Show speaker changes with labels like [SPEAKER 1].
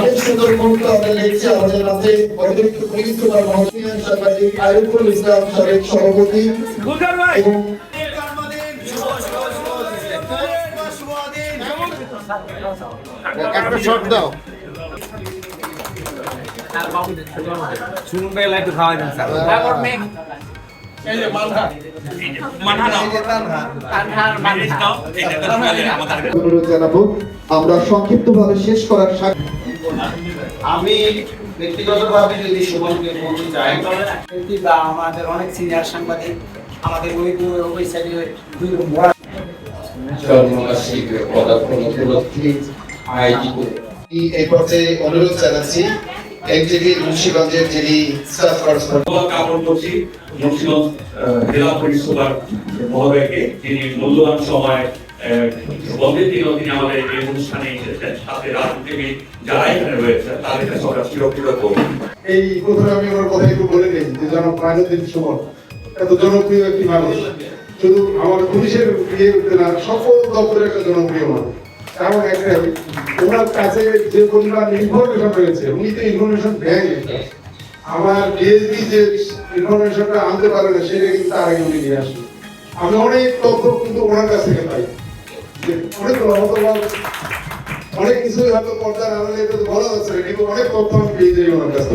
[SPEAKER 1] অনেক সুন্দর মুহূর্ত আমরা দেখছি আমাদের মাঝে অতিরিক্ত পুলিশ সুপার মহসিন সাংবাদিক আরিফুল ইসলাম সাবেক সভাপতি এবং
[SPEAKER 2] একটা শট দাও
[SPEAKER 3] শুনুন বেলা একটু খাওয়া যান স্যার এই যে মানহা নাও তানহার মানহা
[SPEAKER 1] অনুরোধ জানাবো আমরা সংক্ষিপ্তভাবে শেষ করার
[SPEAKER 4] আমি ব্যক্তিগতভাবে যদি সুমনকে বলতে চাই
[SPEAKER 5] বা আমাদের অনেক সিনিয়র সাংবাদিক আমাদের
[SPEAKER 4] জন্মবার্ষিক পদার্পণ উপলক্ষে আয়োজিত এই পর্যায়ে অনুরোধ জানাচ্ছি এনটিভি মুন্সিগঞ্জের যিনি স্টাফ করেসপন্ডেন্ট
[SPEAKER 6] কামনা করছি মুন্সিগঞ্জ জেলা পুলিশ সুপার মহোদয়কে যিনি মূল্যবান সময় বন্ধের দিনও তিনি আমাদের এই অনুষ্ঠানে এসেছেন সাথে রাজনীতিবিদ যারা এখানে রয়েছে তাদের কাছে আমরা চিরকৃতজ্ঞ।
[SPEAKER 2] এই প্রথমে আমি আমার কথা একটু বলে নিই যে জনাব মাইনুদ্দিন সুমন এত জনপ্রিয় একটি মানুষ, শুধু আমার পুলিশের না সকল দপ্তরের একটা জনপ্রিয় মানুষ। কারণ একটাই, ওনার কাছে যে পরিমাণ ইনফরমেশন রয়েছে, উনি তো ইনফরমেশন দেন। আমার ডিএসপি যে ইনফরমেশনটা আনতে পারে না সেটা কিন্তু তার আগে উনি নিয়ে আসেন। আমি অনেক তথ্য কিন্তু ওনার কাছ থেকে পাই, অনেক কিছুই হয়তো পর্দার আড়ালে বলা যাচ্ছে না, কিন্তু অনেক তথ্য আমি পেয়ে যাই ওনার কাছে।